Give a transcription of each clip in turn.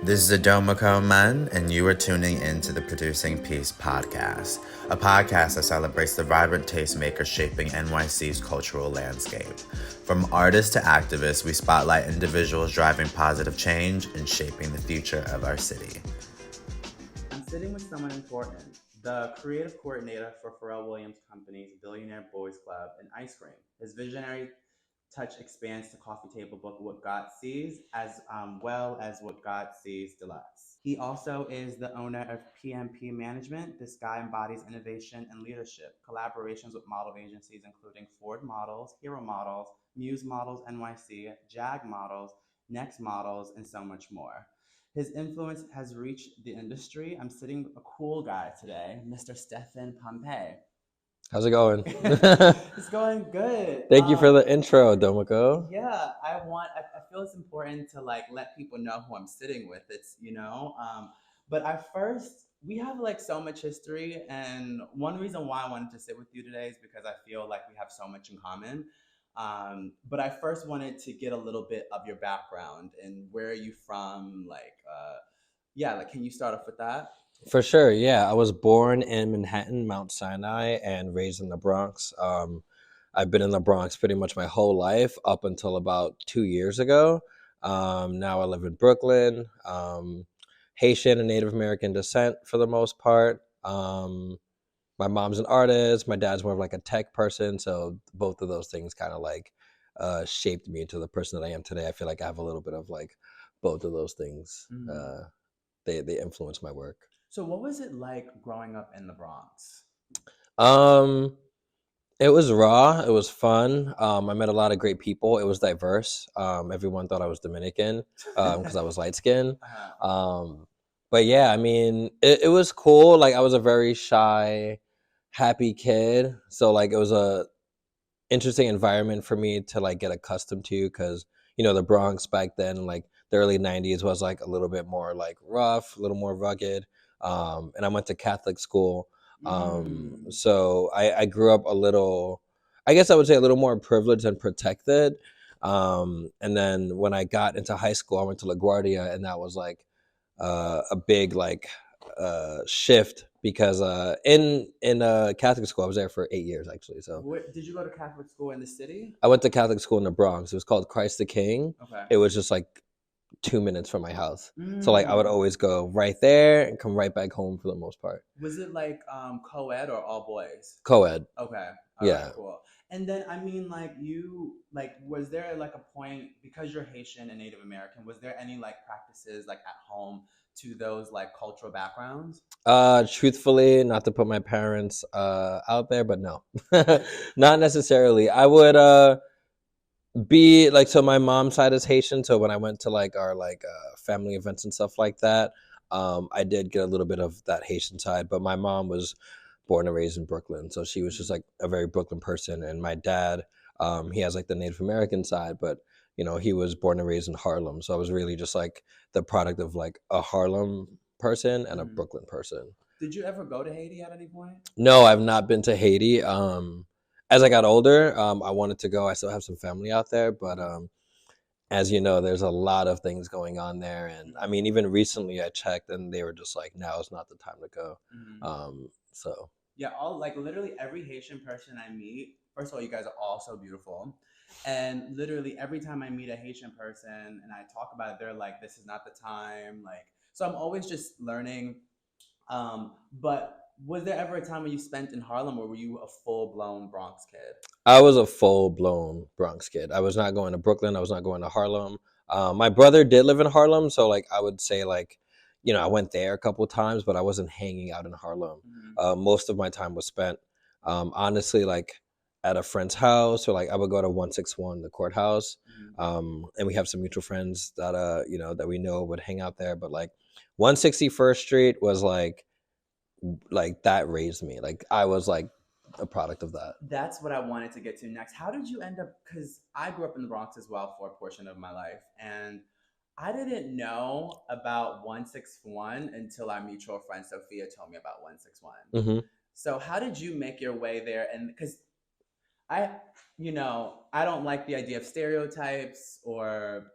This is Adomako Man, and you are tuning in to the Producing Peace podcast, a podcast that celebrates the vibrant tastemakers shaping NYC's cultural landscape. From artists to activists, we spotlight individuals driving positive change and shaping the future of our city. I'm sitting with someone important, the creative coordinator for Pharrell Williams Company's Billionaire Boys Club and Ice Cream. His visionary touch expands to coffee table book What God Sees, as well as What God Sees Deluxe. He also is the owner of PMP Management. This guy embodies innovation and leadership, collaborations with model agencies including Ford Models, Hero Models, Muse Models NYC, Jag Models, Next Models, and so much more. His influence has reached the industry. I'm sitting with a cool guy today, Mr. Stefen Pompée. How's it going? It's going good. Thank you for the intro, Domiko. Yeah, I feel it's important to like let people know who I'm sitting with. But I first we have like so much history, and one reason why I wanted to sit with you today is because I feel like we have so much in common. But I first wanted to get a little bit of your background and where are you from, yeah, like can you start off with that? For sure, yeah. I was born in Manhattan, Mount Sinai, and raised in the Bronx. I've been in the Bronx pretty much my whole life up until about 2 years ago. Now I live in Brooklyn, Haitian and Native American descent for the most part. My mom's an artist. My dad's more of like a tech person. So both of those things kind of like shaped me into the person that I am today. I feel like I have a little bit of like both of those things. They influence my work. So what was it like growing up in the Bronx? Um, it was raw. It was fun. I met a lot of great people. It was diverse. Everyone thought I was Dominican because I was light skinned. But yeah, I mean, it was cool. Like I was a very shy, happy kid. So like it was a interesting environment for me to like get accustomed to because the Bronx back then, like the early '90s, was like a little bit more like rough, a little more rugged. And I went to Catholic school, so I grew up a little, I guess I would say a little more privileged and protected. And then when I got into high school, I went to LaGuardia, and that was like a big like shift because in Catholic school I was there for 8 years actually. So Did you go to Catholic school in the city? I went to Catholic school in the Bronx. It was called Christ the King. Okay. It was just like 2 minutes from my house. So like I would always go right there and come right back home for the most part. Was it like co-ed or all boys? Co-ed. Okay. Yeah. Right, cool. And then I mean was there like a point because you're Haitian and Native American, was there any like practices like at home to those like cultural backgrounds? Truthfully, not to put my parents out there, but no. Not necessarily. I would be like, so my mom's side is Haitian, so when I went to like our like family events and stuff like that, I did get a little bit of that Haitian side, but my mom was born and raised in Brooklyn, so she was just like a very Brooklyn person. And my dad, he has like the Native American side, but he was born and raised in Harlem, so I was really just like the product of like a Harlem person and a Brooklyn person. Did you ever go to Haiti at any point? No, I've not been to Haiti. As I got older, I wanted to go. I still have some family out there, but as you know, there's a lot of things going on there. And I mean, even recently I checked and they were just like, now is not the time to go. So yeah, all like literally every Haitian person I meet, first of all, you guys are all so beautiful. And literally every time I meet a Haitian person and I talk about it, they're like, this is not the time. Like, so I'm always just learning. But was there ever a time when you spent in Harlem or were you a full blown Bronx kid? I was a full blown Bronx kid. I was not going to Brooklyn. I was not going to Harlem. My brother did live in Harlem, so like I would say like, I went there a couple of times, but I wasn't hanging out in Harlem. Most of my time was spent, honestly, like at a friend's house, or like I would go to 161, the courthouse, and we have some mutual friends that that we know would hang out there. But like 161st Street was like that raised me. Like I was like a product of that. That's what I wanted to get to next. How did you end up? Because I grew up in the Bronx as well for a portion of my life, and I didn't know about 161 until our mutual friend Sophia told me about 161. So how did you make your way there? And because I don't like the idea of stereotypes or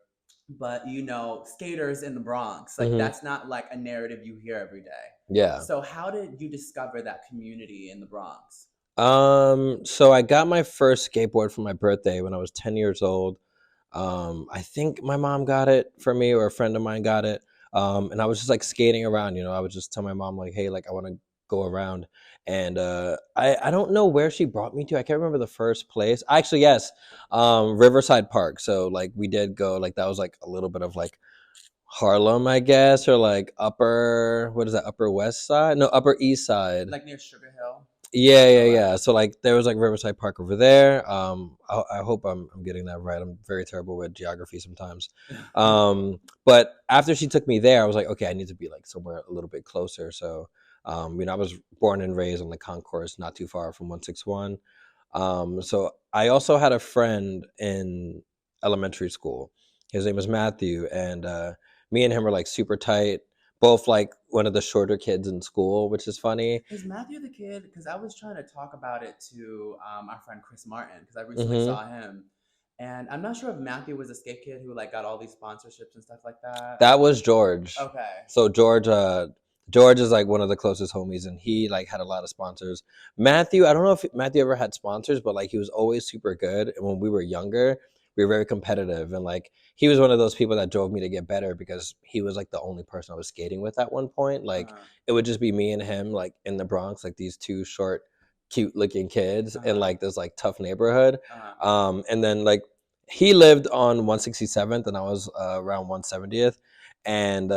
but you know, skaters in the Bronx, like Mm-hmm. that's not like a narrative you hear every day. Yeah. So how did you discover that community in the Bronx? So I got my first skateboard for my birthday when I was 10 years old. I think my mom got it for me, or a friend of mine got it. And I was just like skating around, I would just tell my mom like, hey, like I want to go around. And I don't know where she brought me to. I can't remember the first place. Actually, yes, Riverside Park. So like we did go, like that was like a little bit of like Harlem, I guess, or like what is that, Upper West Side? No, Upper East Side. Like near Sugar Hill? Yeah. So like there was like Riverside Park over there. I hope I'm getting that right. I'm very terrible with geography sometimes. But after she took me there, I was like, okay, I need to be like somewhere a little bit closer. So, I was born and raised on the concourse, not too far from 161. So I also had a friend in elementary school. His name was Matthew, and me and him were like super tight. Both like one of the shorter kids in school, which is funny. Is Matthew the kid? Because I was trying to talk about it to our friend Chris Martin, because I recently Hmm. saw him, and I'm not sure if Matthew was a skate kid who like got all these sponsorships and stuff like that. That was George. Okay. So George is like one of the closest homies, and he like had a lot of sponsors. Matthew, I don't know if Matthew ever had sponsors, but like he was always super good. And when we were younger, we were very competitive, and like he was one of those people that drove me to get better, because he was like the only person I was skating with at one point. Like it would just be me and him, like in the Bronx, like these two short, cute looking kids in like this like tough neighborhood. And then like he lived on 167th, and I was around 170th. And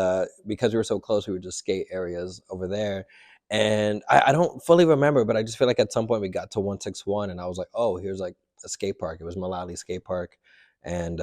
because we were so close, we would just skate areas over there. And I don't fully remember, but I just feel like at some point we got to 161, and I was like, oh, here's like a skate park. It was Mullally Skate Park. And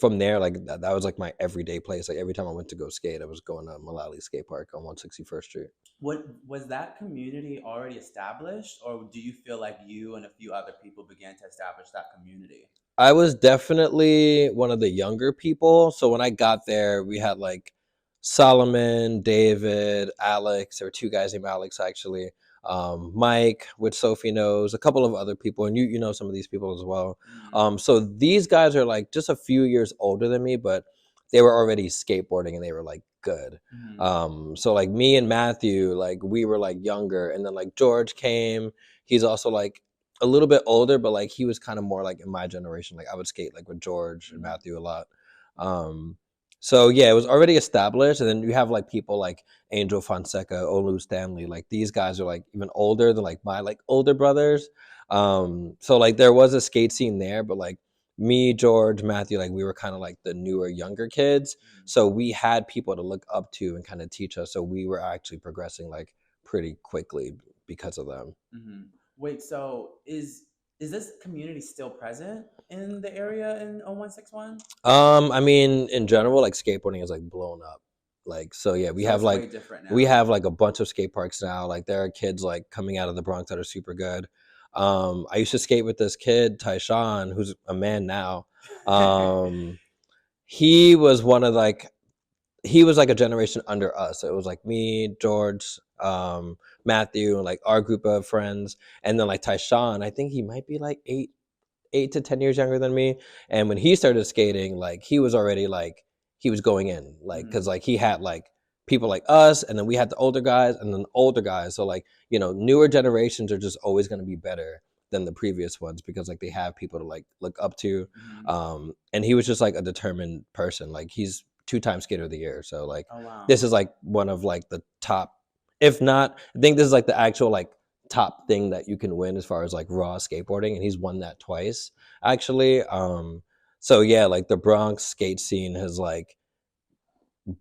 from there, like that was like my everyday place. Like every time I went to go skate, I was going to Mullally Skate Park on 161st Street. What was that community already established, or do you feel like you and a few other people began to establish that community? I was definitely one of the younger people. So when I got there, we had like Solomon, David, Alex. There were two guys named Alex actually. Mike, which Sophie knows, a couple of other people, and you know some of these people as well. So these guys are like just a few years older than me, but they were already skateboarding and they were like good. So like me and Matthew, like we were like younger, and then like George came. He's also like a little bit older, but like he was kind of more like in my generation. Like I would skate like with George and Matthew a lot. So yeah, it was already established, and then you have like people like Angel Fonseca, Olu Stanley. Like these guys are like even older than like my like older brothers. So like there was a skate scene there, but like me, George, Matthew, like we were kind of like the newer, younger kids. So we had people to look up to and kind of teach us. So we were actually progressing like pretty quickly because of them. Wait, so is this community still present in the area in 0161? I mean, in general, like skateboarding is like blown up. Like, so yeah, we So have it's like way different we now. have like a bunch of skate parks now. Like there are kids like coming out of the Bronx that are super good. I used to skate with this kid, Tyshawn, who's a man now. He was one of like he was like a generation under us. So it was like me, George, Matthew, and like our group of friends, and then like Tyshawn. I think he might be like 8 to 10 years younger than me. And when he started skating, like he was already like he was going in, like because like he had like people like us, and then we had the older guys, and then older guys. So like newer generations are just always going to be better than the previous ones, because like they have people to like look up to. And he was just like a determined person. Like he's 2 time skater of the year. So like Oh wow. this is like one of like the top, if not, I think this is like the actual like top thing that you can win as far as like raw skateboarding, and he's won that twice actually. So yeah, like the Bronx skate scene has like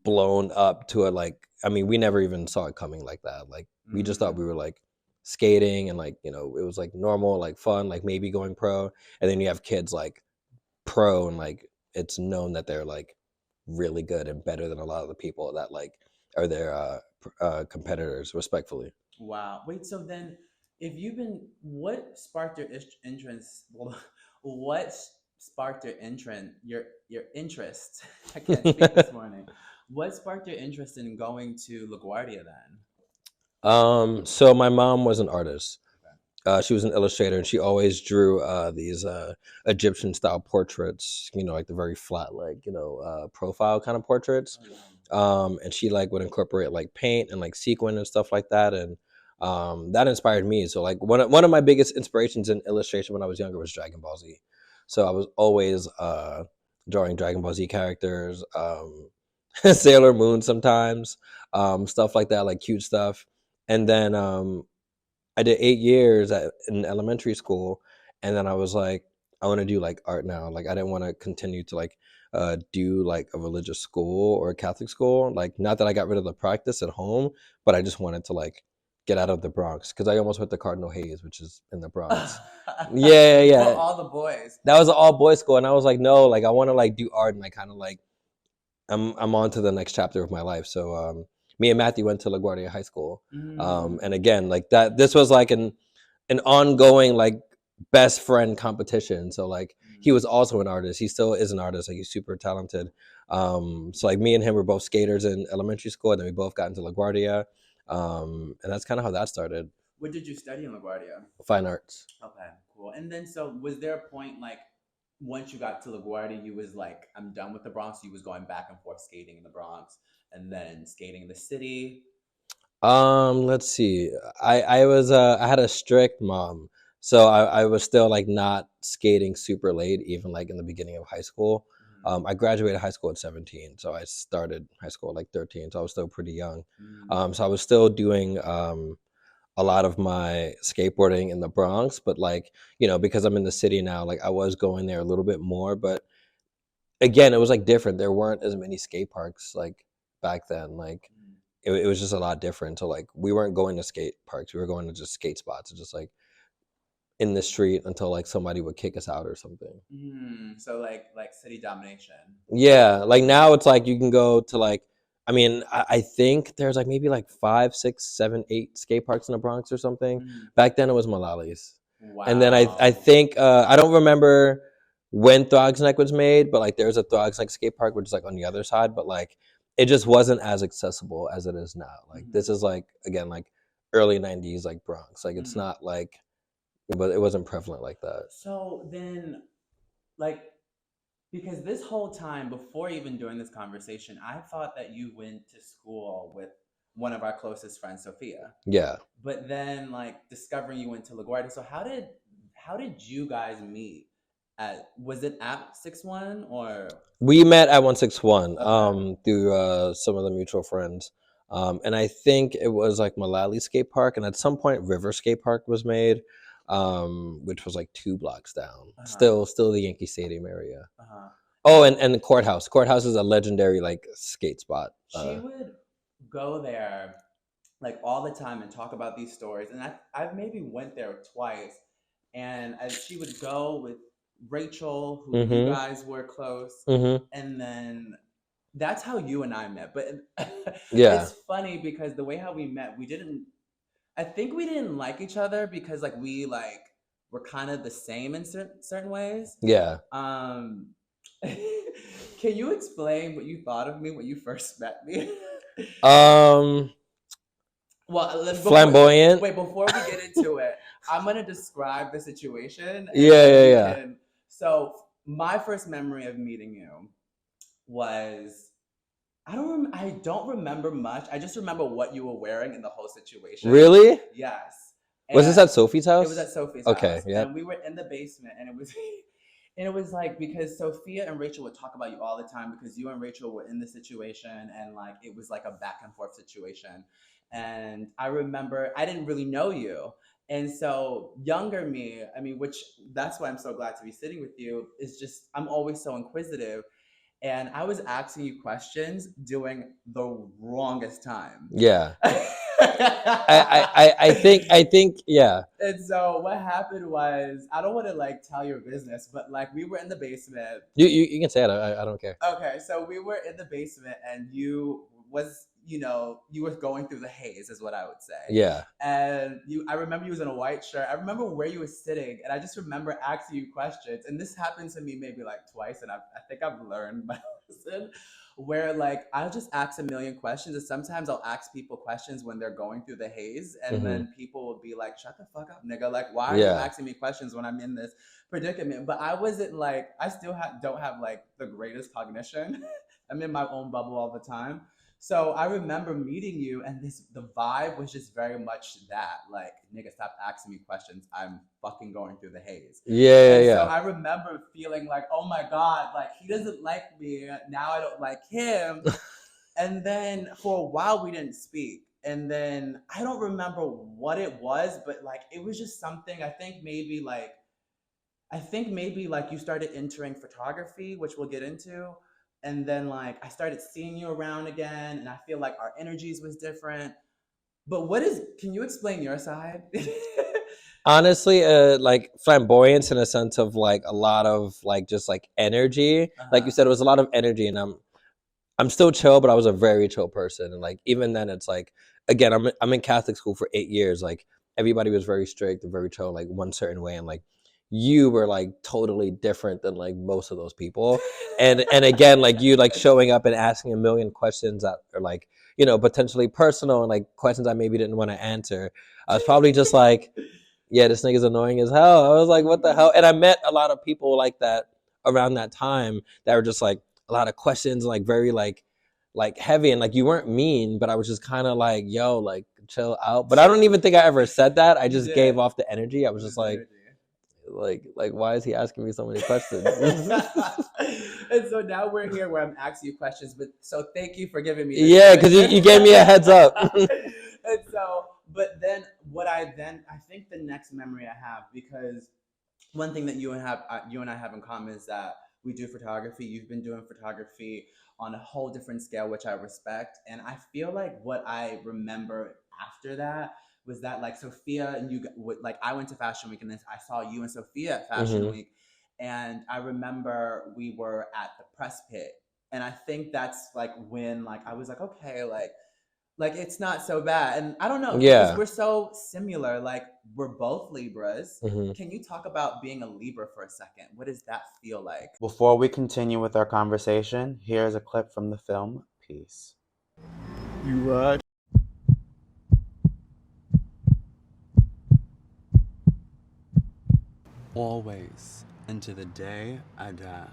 blown up to a like, I mean, we never even saw it coming like that. Like we just thought we were like skating, and like it was like normal, like fun, like maybe going pro. And then you have kids like pro, and like it's known that they're like really good and better than a lot of the people that like are their competitors, respectfully. Wow. Wait, so then if you've been what sparked your interest what sparked your interest I can't speak this morning. What sparked your interest in going to LaGuardia then? So my mom was an artist. She was an illustrator, and she always drew these Egyptian style portraits. Like the very flat, like profile kind of portraits. And she like would incorporate like paint and like sequin and stuff like that, and that inspired me. So like one of my biggest inspirations in illustration when I was younger was Dragon Ball Z. So I was always drawing Dragon Ball Z characters, Sailor Moon sometimes, stuff like that, like cute stuff. And then I did 8 years in elementary school, and then I was like, I want to do like art now. Like I didn't want to continue to like do like a religious school or a Catholic school. Like not that I got rid of the practice at home, but I just wanted to like get out of the Bronx because I almost went to Cardinal Hayes, which is in the Bronx. Yeah. For all the boys. That was an all boys school, and I was like, no, like I want to like do art, and I kind of like I'm on to the next chapter of my life. So me and Matthew went to LaGuardia High School, and again, like that, this was like an ongoing like best friend competition. So like he was also an artist. He still is an artist. Like he's super talented. So like me and him were both skaters in elementary school, and then we both got into LaGuardia, and that's kind of how that started. What did you study in LaGuardia? Fine arts. Okay, cool. And then so was there a point like once you got to LaGuardia, you was like, I'm done with the Bronx. You was going back and forth skating in the Bronx and then skating in the city. Let's see. I had a strict mom, so I was still like not skating super late, even like in the beginning of high school. I graduated high school at 17, so I started high school at like 13, so I was still pretty young. So I was still doing a lot of my skateboarding in the Bronx, but like because I'm in the city now, like I was going there a little bit more, but again, it was like different. There weren't as many skate parks like back then. Like it was just a lot different. So like we weren't going to skate parks. We were going to just skate spots, just like in the street until like somebody would kick us out or something. So like city domination. Yeah, like now it's like you can go to like I think there's like maybe like 5, 6, 7, 8 skate parks in the Bronx or something. Back then it was Mulally's. Wow. And then I think I don't remember when Throgs Neck was made, but like there's a Throgs Neck skate park which is like on the other side, but like it just wasn't as accessible as it is now. Like this is like again like early 90s like Bronx. Like it's not like it wasn't prevalent like that. So then like because this whole time before even doing this conversation, I thought that you went to school with one of our closest friends, Sophia. Yeah. But then like discovering you went to LaGuardia. So how did you guys meet? Was it at 6-1 or we met at 161 through some of the mutual friends, and I think it was like Mullally Skate Park, and at some point River Skate Park was made, which was like 2 blocks down. Still the Yankee Stadium area. Oh, and the Courthouse. Courthouse is a legendary like skate spot. She would go there like all the time and talk about these stories, and I maybe went there twice, and as she would go with Rachel, who you guys were close, and then that's how you and I met. But it's funny because the way how we met, I think we didn't like each other because like we like were kind of the same in certain ways. Yeah. Can you explain what you thought of me when you first met me? Well, flamboyant. Before we get into it, I'm gonna describe the situation. Yeah. So my first memory of meeting you was I don't remember much. I just remember what you were wearing in the whole situation. Really? Yes. Was this at Sophie's house? It was at Sophie's house. Okay, yeah. And we were in the basement, and it was like because Sophia and Rachel would talk about you all the time because you and Rachel were in the situation, and like it was like a back and forth situation. And I remember I didn't really know you. And so younger me, which that's why I'm so glad to be sitting with you, is just I'm always so inquisitive. And I was asking you questions during the wrongest time. Yeah. I think yeah. And so what happened was I don't want to like tell your business, but like we were in the basement. You can say it. I don't care. Okay, so we were in the basement, and you were going through the haze, is what I would say. Yeah. And I remember you was in a white shirt. I remember where you were sitting, and I just remember asking you questions. And this happened to me maybe like twice, and I think I've learned my lesson. where like I'll just ask a million questions, and sometimes I'll ask people questions when they're going through the haze, and then people will be like, "Shut the fuck up, nigga! Like, why are you asking me questions when I'm in this predicament?" But I wasn't like, I still don't have like the greatest cognition. I'm in my own bubble all the time. So I remember meeting you, and the vibe was just very much that, like, nigga, stop asking me questions. I'm fucking going through the haze. So I remember feeling like, oh my God, like he doesn't like me. Now I don't like him. And then for a while we didn't speak. And then I don't remember what it was, but like it was just something. I think maybe like you started entering photography, which we'll get into. And then like I started seeing you around again, and I feel like our energies was different. But can you explain your side? Honestly, like flamboyance in a sense of like a lot of like just like energy. Like you said, it was a lot of energy, and I'm still chill, but I was a very chill person. And like even then, it's like again, I'm in Catholic school for 8 years. Like everybody was very strict and very chill, like one certain way, and like you were like totally different than like most of those people. And again, like you like showing up and asking a million questions that are like potentially personal and like questions I maybe didn't want to answer. I was probably just like, yeah, this nigga's annoying as hell. I was like, what the hell? And I met a lot of people like that around that time that were just like a lot of questions, like very like heavy, and like you weren't mean, but I was just kind of like, yo, like chill out. But I don't even think I ever said that. I just gave off the energy. I was just like why is he asking me so many questions? And so now we're here where I'm asking you questions, but so thank you for giving me this. Yeah, because you gave me a heads up. And so, but then I think the next memory I have, because one thing that you and I have in common is that we do photography. You've been doing photography on a whole different scale, which I respect. And I feel like what I remember after that was that like Sophia and you, like I went to Fashion Week, and then I saw you and Sophia at Fashion Week. And I remember we were at the press pit. And I think that's like when like I was like, okay, like it's not so bad. And I don't know, because we're so similar. Like we're both Libras. Can you talk about being a Libra for a second? What does that feel like? Before we continue with our conversation, here's a clip from the film Peace. You ride. Always, into the day I die.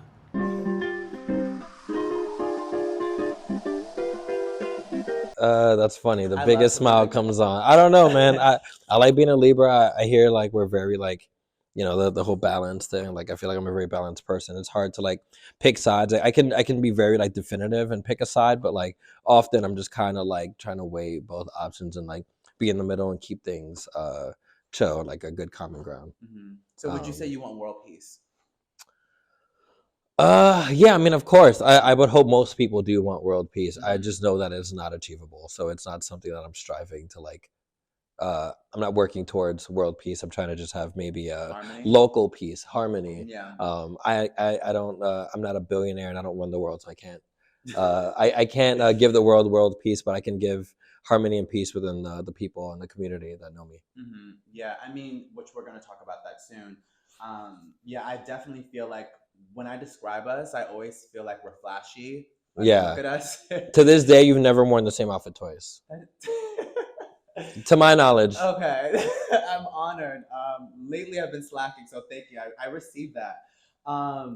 That's funny. The biggest smile comes on. I don't know, man. I like being a Libra. I hear like we're very like, the whole balance thing. Like I feel like I'm a very balanced person. It's hard to like pick sides. I can be very like definitive and pick a side, but like often I'm just kind of like trying to weigh both options and like be in the middle and keep things chill, like a good common ground. So would you say you want world peace? Yeah, I mean, of course, I would hope most people do want world peace. I just know that it's not achievable. So it's not something that I'm striving to like, I'm not working towards world peace. I'm trying to just have maybe a local peace, harmony. Yeah. I don't, I'm not a billionaire and I don't run the world. So I can't, I can't give the world peace, but I can give harmony and peace within the people and the community that know me. Yeah. I mean, which we're going to talk about that soon. Yeah, I definitely feel like when I describe us, I always feel like we're flashy. Like, yeah. Look at us. To this day, you've never worn the same outfit twice. To my knowledge. Okay. I'm honored. Lately, I've been slacking, so thank you. I received that. I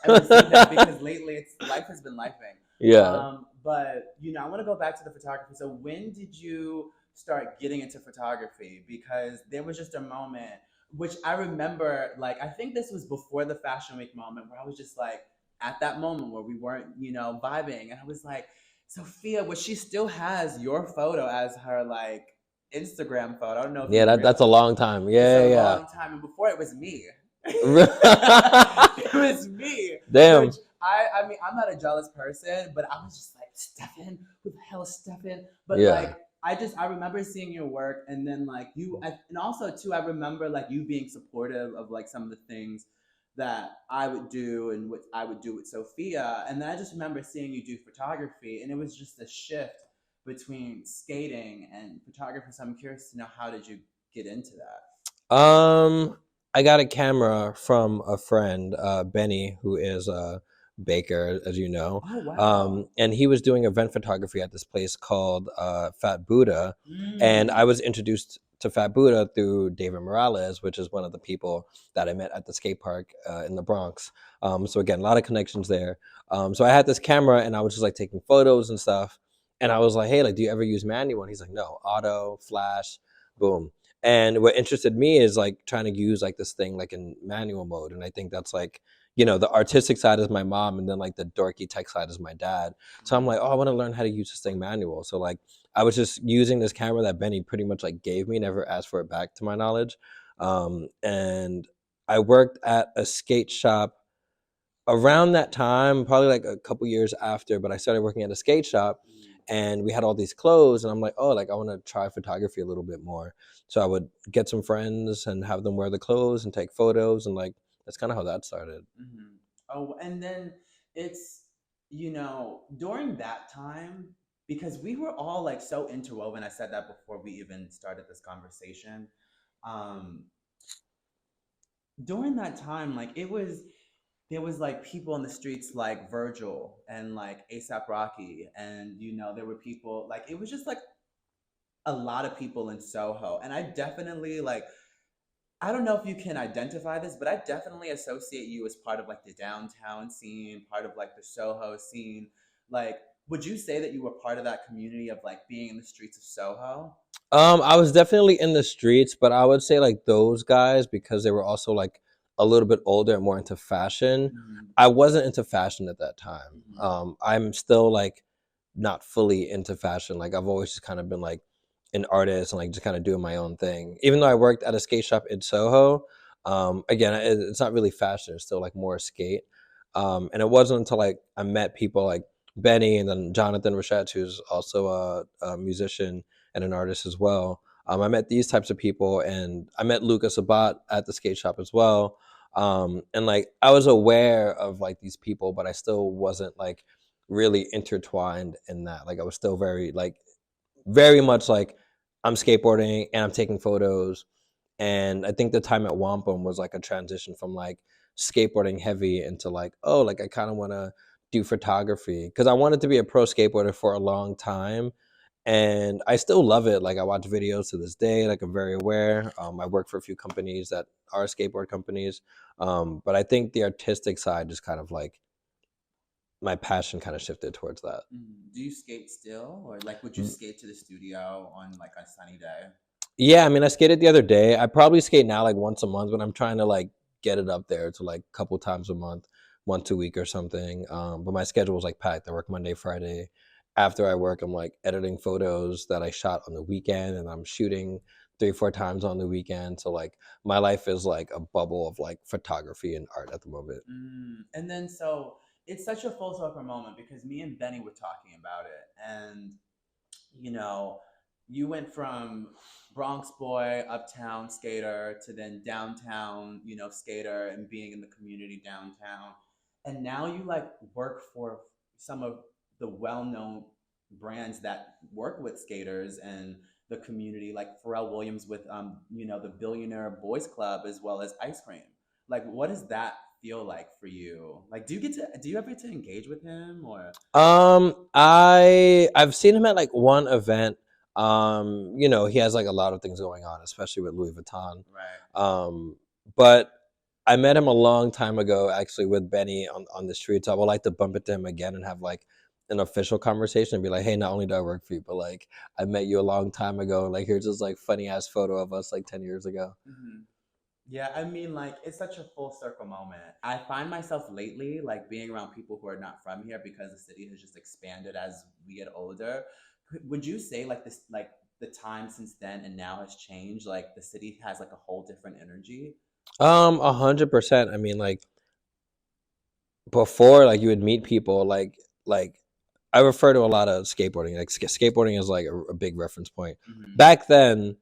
received that because lately life has been lifing. Yeah. But, I want to go back to the photography. So when did you start getting into photography? Because there was just a moment, which I remember, like, I think this was before the Fashion Week moment, where I was just like, at that moment where we weren't, vibing. And I was like, Sophia, which she still has your photo as her, like, Instagram photo. I don't know if that's a long time. Yeah, it's a long time. And before it was me. It was me. Damn. Which I mean, I'm not a jealous person, but I was just like, Stefen, who the hell is Stefen? But like, I remember seeing your work, and then like and also too, I remember like you being supportive of like some of the things that I would do and what I would do with Sophia. And then I just remember seeing you do photography, and it was just a shift between skating and photography. So I'm curious to know, how did you get into that? I got a camera from a friend, Benny, who is Baker, as you know. Oh, wow. And he was doing event photography at this place called Fat Buddha. And I was introduced to Fat Buddha through David Morales, which is one of the people that I met at the skate park in the Bronx. So again, a lot of connections there. So I had this camera and I was just like taking photos and stuff. And I was like, hey, like, do you ever use manual? And he's like, no, auto, flash, boom. And what interested me is like trying to use like this thing like in manual mode. And I think that's like, you know, the artistic side is my mom, and then like the dorky tech side is my dad. So I'm like, oh, I want to learn how to use this thing manual. So like I was just using this camera that Benny pretty much like gave me, never asked for it back to my knowledge. And I worked at a skate shop around that time, probably like a couple years after, but I started working at a skate shop and we had all these clothes and I'm like, oh, like I want to try photography a little bit more. So I would get some friends and have them wear the clothes and take photos, and like that's kind of how that started. Oh, and then it's, you know, during that time, because we were all like so interwoven. I said that before we even started this conversation. Um, During that time, like there was like people in the streets like Virgil and like ASAP Rocky, and you know, there were people like it was just like a lot of people in Soho. And I definitely like I don't know if you can identify this, but I definitely associate you as part of like the downtown scene, part of like the Soho scene. Like, would you say that you were part of that community of like being in the streets of Soho? I was definitely in the streets, but I would say like those guys, because they were also like a little bit older and more into fashion. Mhm. I wasn't into fashion at that time. Mhm. I'm still like not fully into fashion. Like I've always just kind of been like an artist and like just kind of doing my own thing. Even though I worked at a skate shop in Soho, again, it's not really fashion. It's still like more skate. And it wasn't until like I met people like Benny and then Jonathan Rochette, who's also a musician and an artist as well. I met these types of people, and I met Lucas Sabat at the skate shop as well. And like I was aware of like these people, but I still wasn't like really intertwined in that. Like I was still very like very much like I'm skateboarding and I'm taking photos. And I think the time at Wampum was like a transition from like skateboarding heavy into like, oh, like I kind of want to do photography because I wanted to be a pro skateboarder for a long time. And I still love it. Like I watch videos to this day. Like I'm very aware. I work for a few companies that are skateboard companies. But I think the artistic side just kind of like my passion kind of shifted towards that. Do you skate still, or like would you skate to the studio on like a sunny day? Yeah, I mean, I skated the other day. I probably skate now like once a month, but I'm trying to like get it up there to like a couple times a month, once a week or something. But my schedule is like packed. I work Monday, Friday. After I work, I'm like editing photos that I shot on the weekend, and I'm shooting 3, 4 times on the weekend. So like my life is like a bubble of like photography and art at the moment. And then so it's such a full circle moment because me and Benny were talking about it, and you know, you went from Bronx boy, uptown skater to then downtown, you know, skater and being in the community downtown. And now you like work for some of the well-known brands that work with skaters and the community, like Pharrell Williams with you know, the Billionaire Boys Club as well as Ice Cream. Like what does that feel like for you? Like do you ever get to engage with him or I've seen him at like one event. You know, he has like a lot of things going on, especially with Louis Vuitton. right? But I met him a long time ago, actually, with Benny on the streets. I would like to bump into him again and have like an official conversation and be like, hey, not only do I work for you, but like I met you a long time ago. Like here's this like funny ass photo of us like 10 years ago. Yeah, I mean, like, it's such a full circle moment. I find myself lately, like, being around people who are not from here because the city has just expanded as we get older. Would you say, like, this, like, the time since then and now has changed? Like, the city has, like, a whole different energy? 100%. I mean, like before, like you would meet people like I refer to a lot of skateboarding. Like skateboarding is like a big reference point. Back then,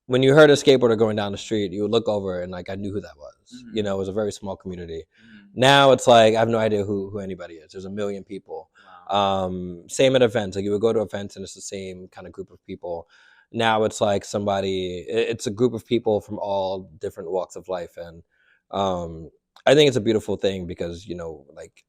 when you heard a skateboarder going down the street, you would look over and like I knew who that was. You know, it was a very small community. Now it's like I have no idea who anybody is. There's a million people. Wow. Same at events. Like you would go to events and it's the same kind of group of people. Now it's like it's a group of people from all different walks of life, and I think it's a beautiful thing because you know, like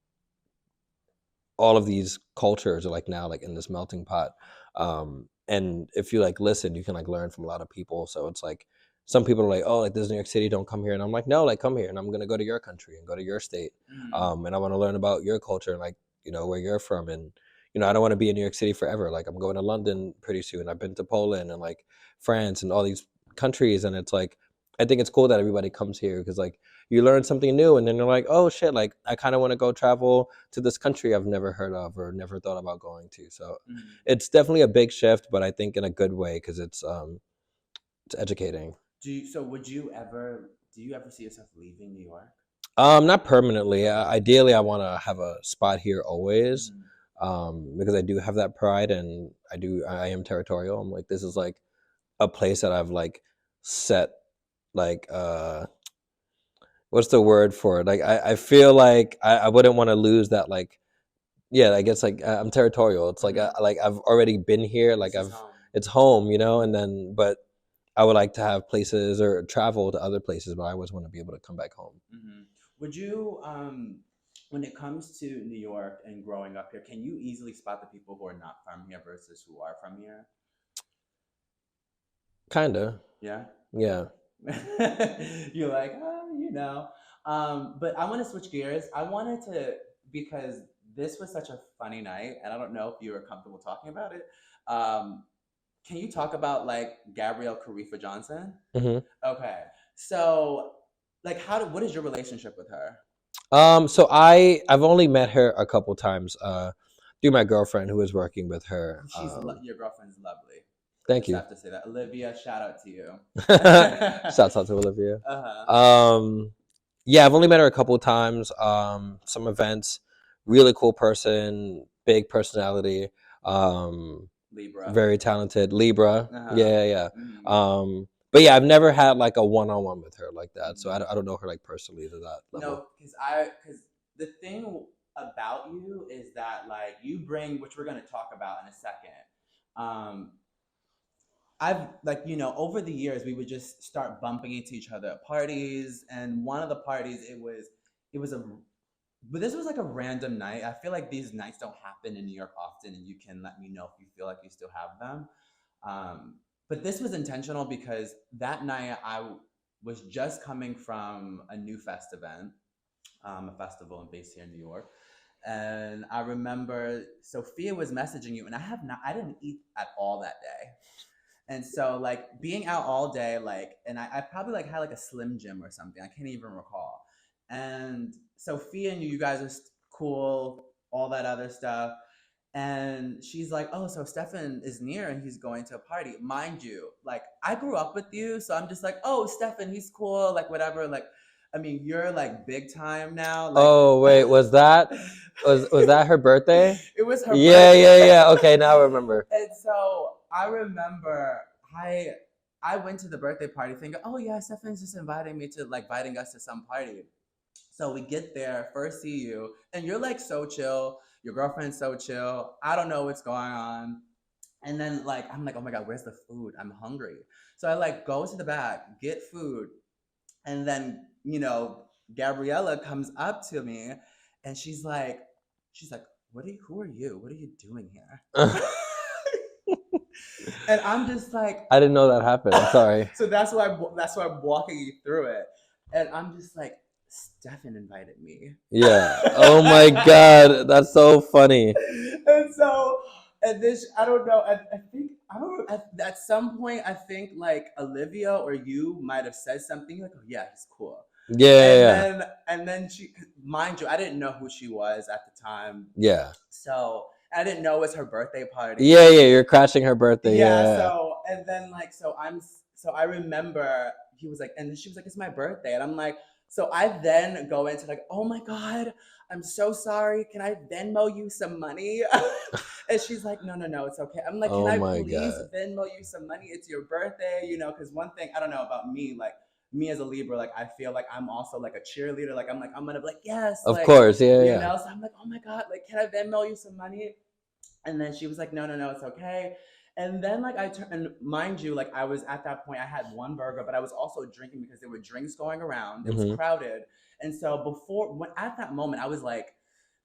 all of these cultures are like now like in this melting pot. And if you like listen, you can like learn from a lot of people. So it's like some people are like, oh, like this is New York City, don't come here. And I'm like, no, like come here, and I'm gonna go to your country and go to your state. And I want to learn about your culture and like, you know, where you're from. And you know, I don't want to be in New York City forever. Like I'm going to London pretty soon. I've been to Poland and like France and all these countries, and it's like I think it's cool that everybody comes here because like you learn something new, and then you're like, oh shit, like I kind of want to go travel to this country I've never heard of or never thought about going to. So it's definitely a big shift, but I think in a good way because it's educating. Do you ever see yourself leaving New York? Not permanently. Ideally, I want to have a spot here always, because I do have that pride, and I am territorial. I'm like, this is like a place that I've like set like what's the word for it? Like I feel like I wouldn't want to lose that like yeah, I guess like I'm territorial. It's like I've already been here, like it's home, you know, and then but I would like to have places or travel to other places, but I always want to be able to come back home. Would you when it comes to New York and growing up here, can you easily spot the people who are not from here versus who are from here? Kinda. Yeah. Yeah. You're like, oh, you know. But I want to switch gears. I wanted to, because this was such a funny night, and I don't know if you were comfortable talking about it. Can you talk about like Gabrielle Karifa Johnson? Okay. So like what is your relationship with her? So I've only met her a couple times through my girlfriend who was working with her. Your girlfriend's lovely. Thank you. I have to say that. Olivia, shout out to you. Shouts out to Olivia. Yeah, I've only met her a couple of times. Some events, really cool person, big personality, Libra. very talented. Libra. Yeah. But yeah, I've never had like a one-on-one with her like that. So I don't know her like personally to that level. No, because the thing about you is that like you bring, which we're going to talk about in a second. I've like, you know, over the years we would just start bumping into each other at parties, and one of the parties but this was like a random night. I feel like these nights don't happen in New York often, and you can let me know if you feel like you still have them. But this was intentional because that night I was just coming from a New Fest event, a festival based here in New York. And I remember Sophia was messaging you, and I didn't eat at all that day. And so like being out all day, like, and I probably like had like a Slim Jim or something. I can't even recall. And Sophia knew you guys are cool, all that other stuff. And she's like, oh, so Stefen is near and he's going to a party. Mind you, like I grew up with you. So I'm just like, oh, Stefen, he's cool. Like whatever. Like, I mean, you're like big time now. Like, oh, wait, was that her birthday? It was her birthday. Yeah. Okay, now I remember. And so I remember I went to the birthday party thinking, oh yeah, Stefen's just inviting us to some party. So we get there, first see you, and you're like so chill. Your girlfriend's so chill. I don't know what's going on. And then like, I'm like, oh my God, where's the food? I'm hungry. So I like go to the back, get food. And then, you know, Gabriella comes up to me and she's like, who are you? What are you doing here? And I'm just like, I didn't know that happened. I'm sorry. So that's why I'm walking you through it. And I'm just like, Stefen invited me. Yeah. Oh my God. That's so funny. And this, I don't know. At some point, I think like Olivia or you might have said something like, oh yeah, he's cool. Yeah. And then she, mind you, I didn't know who she was at the time. Yeah. So I didn't know it was her birthday party. Yeah. You're crashing her birthday. Yeah. So, and then like, so I remember he was like, and then she was like, it's my birthday. And I'm like, so I then go into like, oh my God, I'm so sorry. Can I Venmo you some money? And she's like, no, it's okay. I'm like, can I please Venmo you some money? It's your birthday, you know, because one thing I don't know about me, like me as a Libra, like I feel like I'm also like a cheerleader. Like I'm gonna be like, yes. Of course, yeah. You know, so I'm like, oh my God, like, can I Venmo you some money? And then she was like, no, it's okay. And then like and mind you, like I was at that point, I had one burger, but I was also drinking because there were drinks going around. It was crowded. And so at that moment, I was like,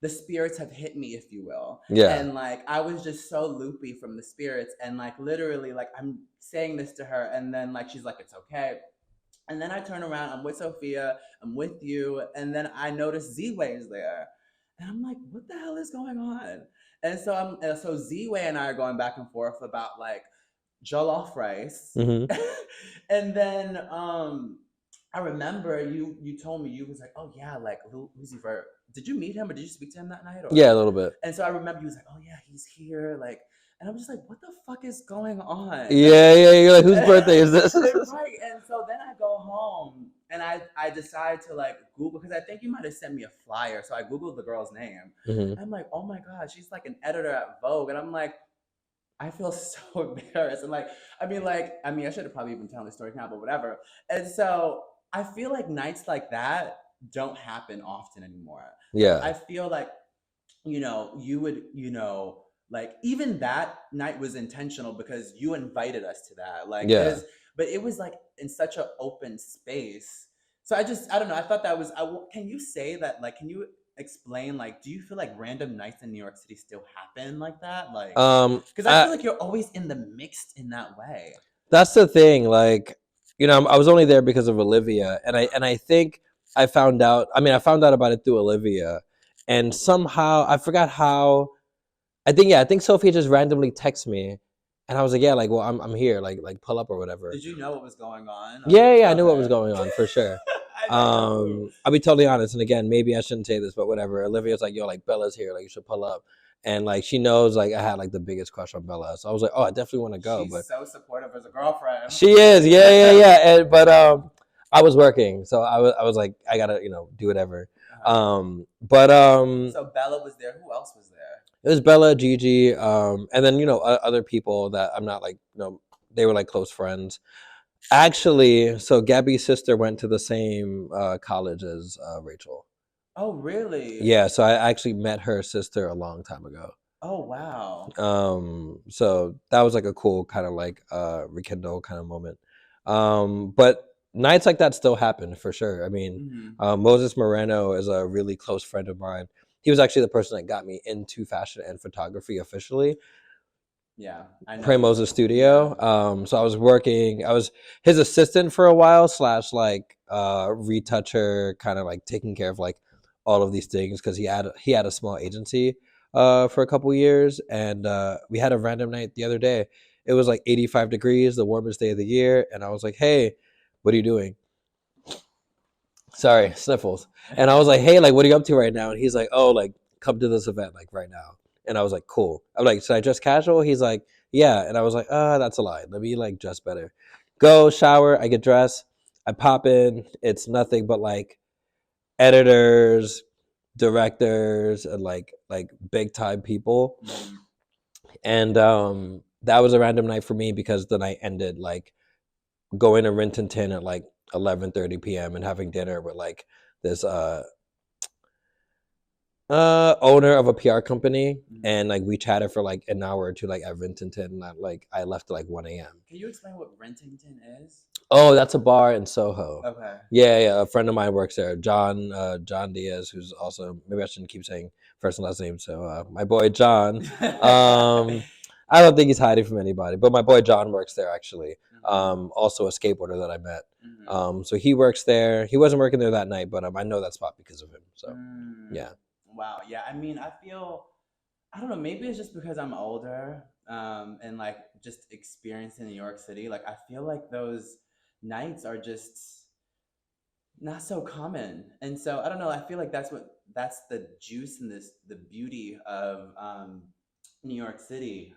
the spirits have hit me, if you will. Yeah. And like I was just so loopy from the spirits, and like literally like I'm saying this to her, and then like she's like, it's okay. And then I turn around, I'm with Sophia, I'm with you, and then I notice Z-Way is there. And I'm like, what the hell is going on? And so Z-Way and I are going back and forth about like jollof rice. Mm-hmm. And then I remember you told me, you was like, oh yeah, like Uzi Vert. Did you meet him or did you speak to him that night? Or? Yeah, a little bit. And so I remember you was like, oh yeah, he's here, like, and I'm just like, what the fuck is going on? Yeah, you're like, whose birthday is this? Right. And so then I go home and I decide to like Google, because I think you might have sent me a flyer. So I Googled the girl's name. Mm-hmm. I'm like, oh my God, she's like an editor at Vogue. And I'm like, I feel so embarrassed. And like, I mean, I should have probably even telling the story now, but whatever. And so I feel like nights like that don't happen often anymore. Yeah. I feel like, you would, like even that night was intentional because you invited us to that. Like, yeah. But it was like in such an open space. So I don't know. I thought that was, can you say that, like, can you explain, like, do you feel like random nights in New York City still happen like that? Like, because I feel like you're always in the mixed in that way. That's the thing. Like, I was only there because of Olivia, and I think I found out about it through Olivia, and somehow I forgot how. I think Sophia just randomly texted me, and I was like, yeah, like, well, I'm here, like pull up or whatever. Did you know what was going on? Yeah, I knew what was going on for sure. I'll be totally honest, and again, maybe I shouldn't say this, but whatever. Olivia's like, yo, like Bella's here, like you should pull up, and like she knows like I had like the biggest crush on Bella, so I was like, oh, I definitely want to go. She's but so supportive as a girlfriend. She is, yeah. But I was working, so I was like, I gotta do whatever. So Bella was there. Who else was there? It was Bella, Gigi, and then other people that I'm not like they were like close friends. Actually, so Gabby's sister went to the same college as Rachel. Oh, really? Yeah, so I actually met her sister a long time ago. Oh, wow. So that was like a cool kind of like rekindle kind of moment. But nights like that still happen for sure. I mean, Moses Moreno is a really close friend of mine. He was actually the person that got me into fashion and photography officially. Yeah, I know. Pre-Moses Studio. Yeah. So I was his assistant for a while / like retoucher, kind of like taking care of like all of these things because he had a small agency for a couple years, and we had a random night the other day. It was like 85 degrees, the warmest day of the year, and I was like, hey, what are you doing? Sorry, sniffles. And I was like, hey, like, what are you up to right now? And he's like, oh, like, come to this event, like, right now. And I was like, cool. I'm like, should I dress casual? He's like, yeah. And I was like, that's a lie. Let me, like, dress better. Go, shower, I get dressed. I pop in. It's nothing but, like, editors, directors, and, like big-time people. And that was a random night for me because the night ended, like, going to Renton at, like, 11:30 p.m. and having dinner with like this owner of a PR company, and like we chatted for like an hour or two like at Rentington, and I left at like 1 a.m. Can you explain what Rentington is? Oh, that's a bar in Soho. Okay. Yeah. A friend of mine works there, John Diaz, who's also, maybe I shouldn't keep saying first and last name. So my boy John. I don't think he's hiding from anybody, but my boy John works there actually. Also a skateboarder that I met. So he works there. He wasn't working there that night, but I know that spot because of him. So yeah. Wow. Yeah. I mean, I don't know, maybe it's just because I'm older and like just experienced in New York City. Like I feel like those nights are just not so common. And so I don't know, I feel like that's the juice and the beauty of New York City.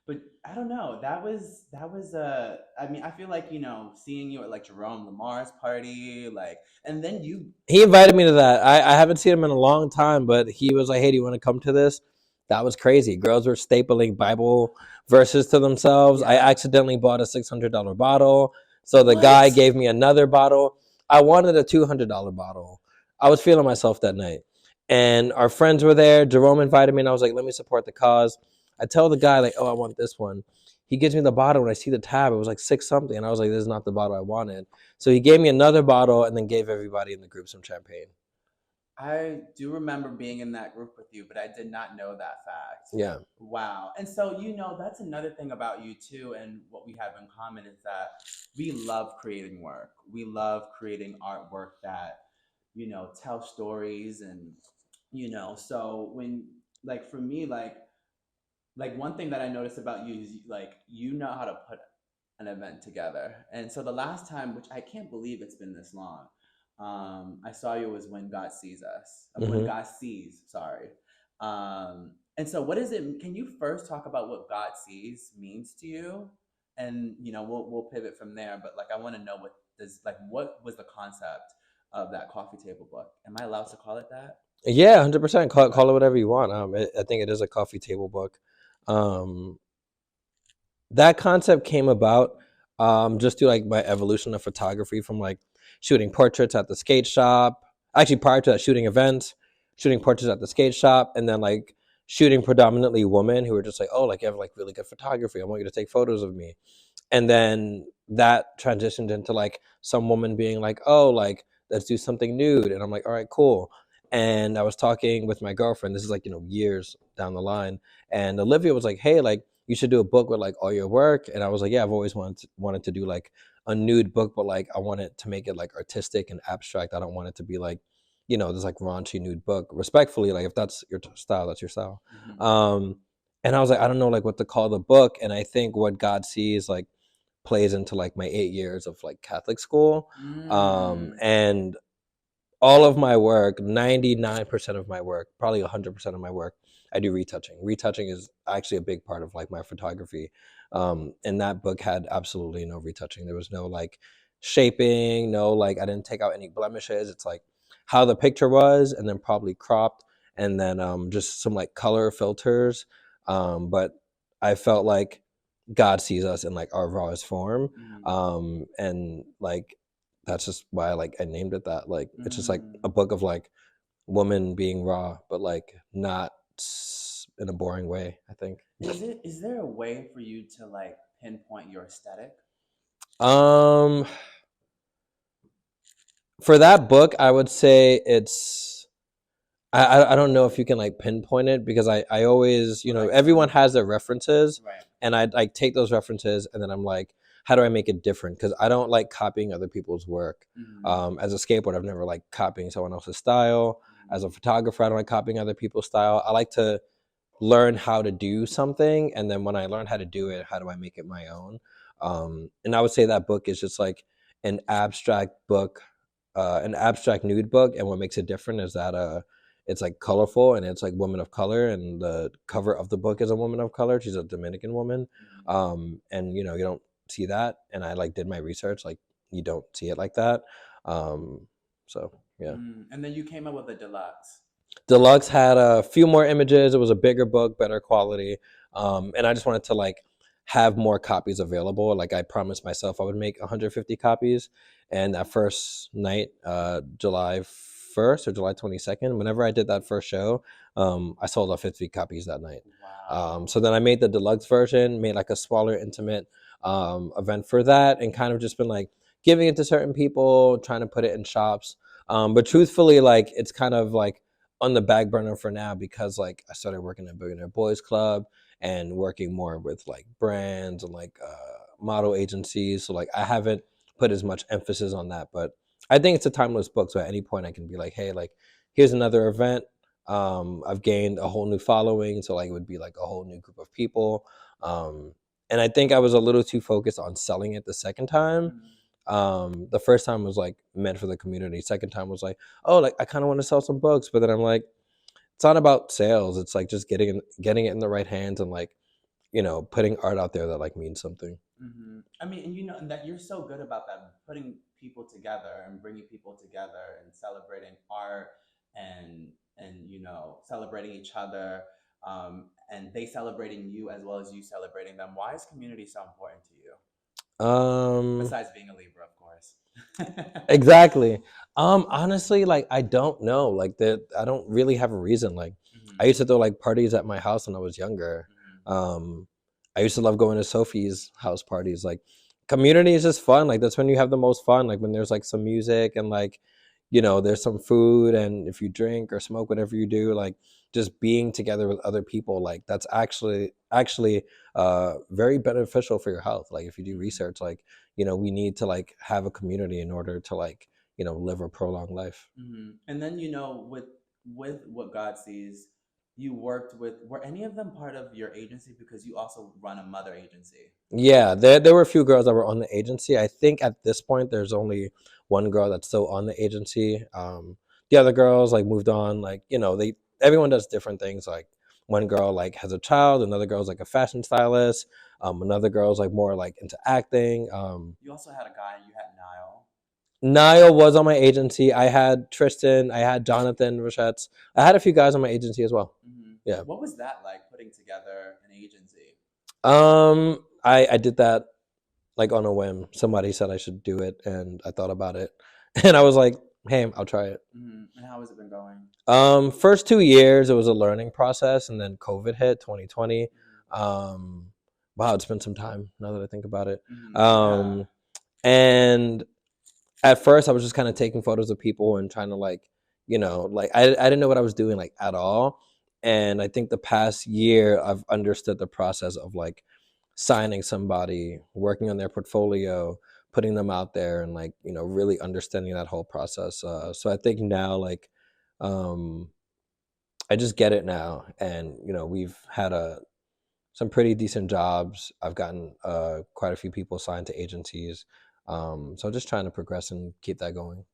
But I don't know. That was I mean, I feel like, seeing you at like Jerome Lamar's party, like, and then he invited me to that. I haven't seen him in a long time, but he was like, hey, do you want to come to this? That was crazy. Girls were stapling Bible verses to themselves. Yeah. I accidentally bought a $600 bottle. So the guy gave me another bottle. I wanted a $200 bottle. I was feeling myself that night. And our friends were there. Jerome invited me, and I was like, let me support the cause. I tell the guy, like, oh, I want this one. He gives me the bottle. When I see the tab, it was like $6 something. And I was like, this is not the bottle I wanted. So he gave me another bottle and then gave everybody in the group some champagne. I do remember being in that group with you, but I did not know that fact. Yeah. Wow. And so, that's another thing about you too, and what we have in common is that we love creating work. We love creating artwork that, tell stories and, so when, like, for me, like one thing that I noticed about you is like you know how to put an event together. And so the last time, which I can't believe it's been this long, I saw you was when God sees us. When Mm-hmm. God sees, sorry. And so what is it? Can you first talk about what God sees means to you? And we'll pivot from there. But like I want to know what was the concept of that coffee table book? Am I allowed to call it that? Yeah, 100%. Call, Okay. call it whatever you want. I think it is a coffee table book. Um, that concept came about just through like my evolution of photography from like shooting portraits at the skate shop. Actually, prior to that, shooting events, shooting portraits at the skate shop, and then like shooting predominantly women who were just like, oh, like you have like really good photography. I want you to take photos of me. And then that transitioned into like some woman being like, oh, like let's do something nude. And I'm like, all right, cool. And I was talking with my girlfriend, this is like, years down the line, and Olivia was like, hey, like you should do a book with like all your work. And I was like, yeah, I've always wanted to do like a nude book, but like I wanted to make it like artistic and abstract. I don't want it to be like, this like raunchy nude book. Respectfully, like if that's your style, that's your style. Mm-hmm. And I was like, I don't know like what to call the book. And I think what God sees like plays into like my 8 years of like Catholic school. And all of my work, 99% of my work, probably 100% of my work, I do retouching. Retouching is actually a big part of like my photography. And that book had absolutely no retouching. There was no like shaping, no like I didn't take out any blemishes. It's like how the picture was and then probably cropped and then just some like color filters. But I felt like God sees us in like our rawest form. And like that's just why I named it that. Like it's just like a book of like woman being raw, but like not in a boring way, I think. Is there a way for you to like pinpoint your aesthetic? Um for that book, I would say it's I don't know if you can like pinpoint it because I always, Like everyone has their references right. and I like take those references and then I'm like, how do I make it different? Because I don't like copying other people's work. As a skateboarder, I've never liked copying someone else's style. As a photographer, I don't like copying other people's style. I like to learn how to do something, and then when I learn how to do it, how do I make it my own? And I would say that book is just like an abstract book, an abstract nude book, and what makes it different is that it's like colorful and it's like woman of color, and the cover of the book is a woman of color. She's a Dominican woman, and you don't see that. And I like did my research, like you don't see it like that. So yeah. And then you came up with a deluxe. Deluxe had a few more images. It was a bigger book, better quality, and I just wanted to like have more copies available. Like I promised myself I would make 150 copies, and that first night, July 1st or July 22nd, whenever I did that first show, I sold out 50 copies that night. Wow. So then I made the deluxe version, made like a smaller, intimate event for that, and kind of just been like giving it to certain people, trying to put it in shops. But truthfully, like it's kind of like on the back burner for now because like I started working at Billionaire Boys Club and working more with like brands and like model agencies. So like I haven't put as much emphasis on that, but I think it's a timeless book. So at any point I can be like, hey, like here's another event. I've gained a whole new following. So like it would be like a whole new group of people. And I think I was a little too focused on selling it the second time. The first time was like meant for the community. Second time was like, oh, like I kind of want to sell some books, but then I'm like, it's not about sales. It's like just getting it in the right hands and like, putting art out there that like means something. I mean, and that you're so good about that, putting people together and bringing people together and celebrating art and celebrating each other, and they celebrating you as well as you celebrating them. Why is community so important to you? Besides being a Libra, of course. Exactly. Honestly, like I don't know. Like that I don't really have a reason. Like I used to throw like parties at my house when I was younger. I used to love going to Sophie's house parties. Like community is just fun. Like that's when you have the most fun. Like when there's like some music and like, there's some food, and if you drink or smoke, whatever you do, like just being together with other people, like that's actually very beneficial for your health. Like if you do research, like we need to like have a community in order to like live a prolonged life. And then with what God sees, you worked with. Were any of them part of your agency? Because you also run a mother agency. Yeah, there were a few girls that were on the agency. I think at this point there's only one girl that's still on the agency. The other girls like moved on. Like everyone does different things. Like one girl like has a child, another girl's like a fashion stylist, another girl's like more like into acting. You also had a guy. You had Niall. Niall was on my agency. I had Tristan. I had Jonathan Rochettes. I had a few guys on my agency as well. Yeah. What was that like, putting together an agency? I did that like on a whim. Somebody said I should do it, and I thought about it, and I was like, "Hey, I'll try it." And how has it been going? First 2 years it was a learning process, and then COVID hit 2020. Wow, it's been some time now that I think about it. And at first I was just kind of taking photos of people and trying to like I didn't know what I was doing like at all. And I think the past year I've understood the process of like signing somebody, working on their portfolio, putting them out there, and like really understanding that whole process. So I think now like I just get it now, and we've had some pretty decent jobs. I've gotten quite a few people signed to agencies. So just trying to progress and keep that going.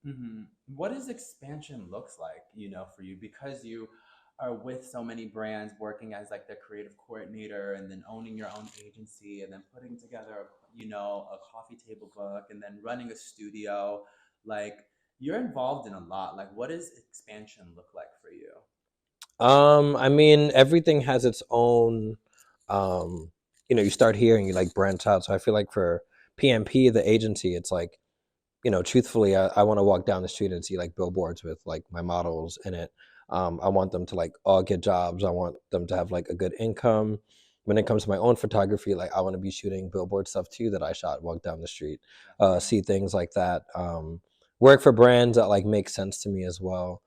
What does expansion looks like, for you? Because you are with so many brands, working as like the creative coordinator, and then owning your own agency, and then putting together, a coffee table book, and then running a studio. Like you're involved in a lot. Like what does expansion look like for you? I mean, everything has its own, you start here and you like branch out. So I feel like for PMP, the agency, it's like, truthfully, I want to walk down the street and see like billboards with like my models in it. I want them to like all get jobs. I want them to have like a good income. When it comes to my own photography, like I want to be shooting billboard stuff too that I shot, walk down the street, see things like that. Work for brands that like make sense to me as well.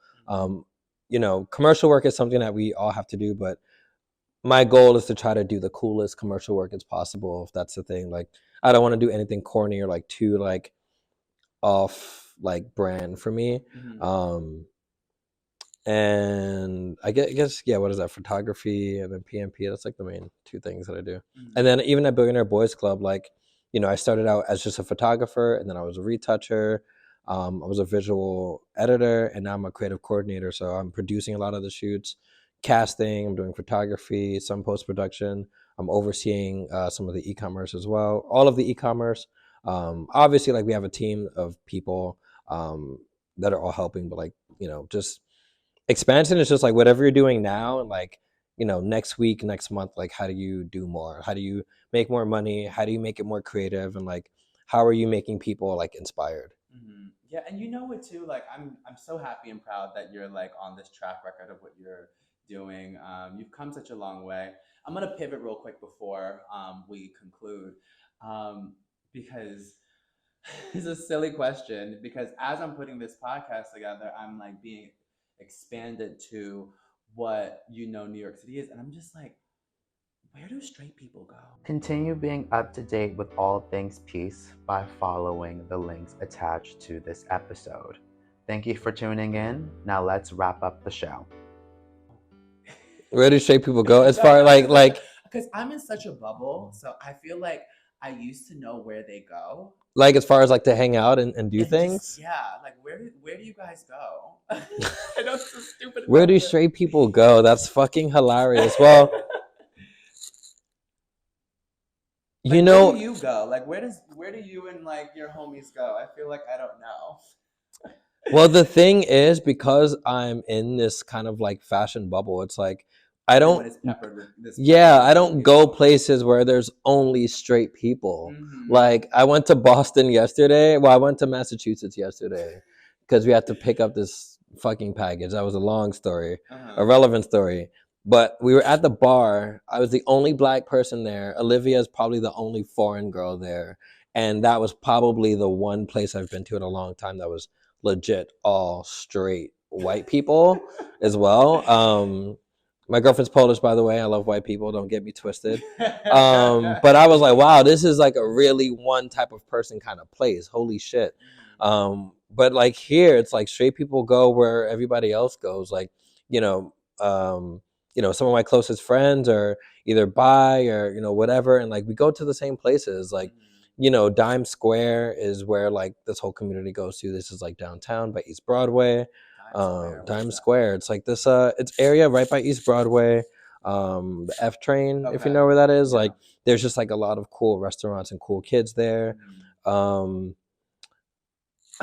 Commercial work is something that we all have to do, but my goal is to try to do the coolest commercial work as possible, if that's the thing. Like I don't want to do anything corny or like too like off like brand for me. And I guess yeah, what is that? Photography and then PMP. That's like the main two things that I do. And then even at Billionaire Boys Club, like I started out as just a photographer, and then I was a retoucher. I was a visual editor, and now I'm a creative coordinator. So I'm producing a lot of the shoots, casting. I'm doing photography, some post production. I'm overseeing some of the e-commerce as well. All of the e-commerce. Obviously, like we have a team of people that are all helping, but like just expansion is just like whatever you're doing now, and like next week, next month, like how do you do more? How do you make more money? How do you make it more creative? And like how are you making people like inspired? Yeah, and it too. Like I'm so happy and proud that you're like on this track record of what you're doing. You've come such a long way. I'm gonna pivot real quick before we conclude, because it's a silly question. Because as I'm putting this podcast together, I'm like being expanded to what New York City is, and I'm just like, where do straight people go? Continue being up to date with all things peace by following the links attached to this episode. Thank you for tuning in. Now let's wrap up the show. Where do straight people go? As far like because I'm in such a bubble, so I feel like I used to know where they go. Like as far as like to hang out and do things? Like where do you guys go? I know it's so stupid. Where do straight people go? That's fucking hilarious. Well, like, where do you go? Like where do you and like your homies go? I feel like I don't know. Well, the thing is, because I'm in this kind of like fashion bubble, it's like I don't go places where there's only straight people. Like I went to Boston yesterday. Well, I went to Massachusetts yesterday because we had to pick up this fucking package. That was a long story, a relevant story. But we were at the bar. I was the only black person there. Olivia's probably the only foreign girl there. And that was probably the one place I've been to in a long time that was legit all straight white people as well. My girlfriend's Polish, by the way. I love white people. Don't get me twisted. But I was like, wow, this is like a really one type of person kind of place. Holy shit. But like here, it's like straight people go where everybody else goes. Like, you know, some of my closest friends are either bi or, whatever. And like, we go to the same places. Like, Dime Square is where like this whole community goes to. This is like downtown by East Broadway. Dime Square. It's like this it's area right by East Broadway. The F train, if you know where that is. Yeah. Like there's just like a lot of cool restaurants and cool kids there. I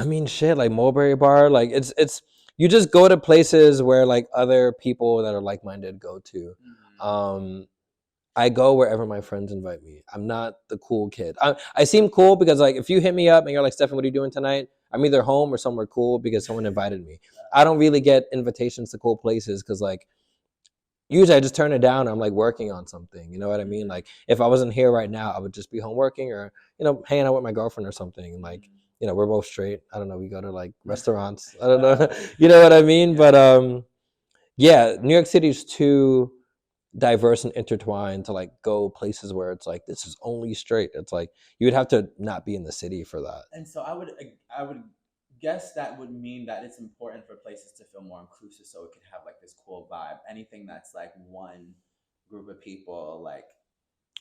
mean shit, like Mulberry Bar, like it's you just go to places where like other people that are like-minded go to. I go wherever my friends invite me. I'm not the cool kid. I seem cool because like if you hit me up and you're like, Stefen, what are you doing tonight? I'm either home or somewhere cool because someone invited me. I don't really get invitations to cool places because like usually I just turn it down. I'm like working on something. You know what I mean? Like if I wasn't here right now, I would just be home working or, hanging out with my girlfriend or something. Like, we're both straight. I don't know. We go to like restaurants. I don't know. You know what I mean? But yeah, New York City is too diverse and intertwined to like go places where it's like this is only straight. It's like you would have to not be in the city for that. And so I would guess that would mean that it's important for places to feel more inclusive so it could have like this cool vibe. Anything that's like one group of people, like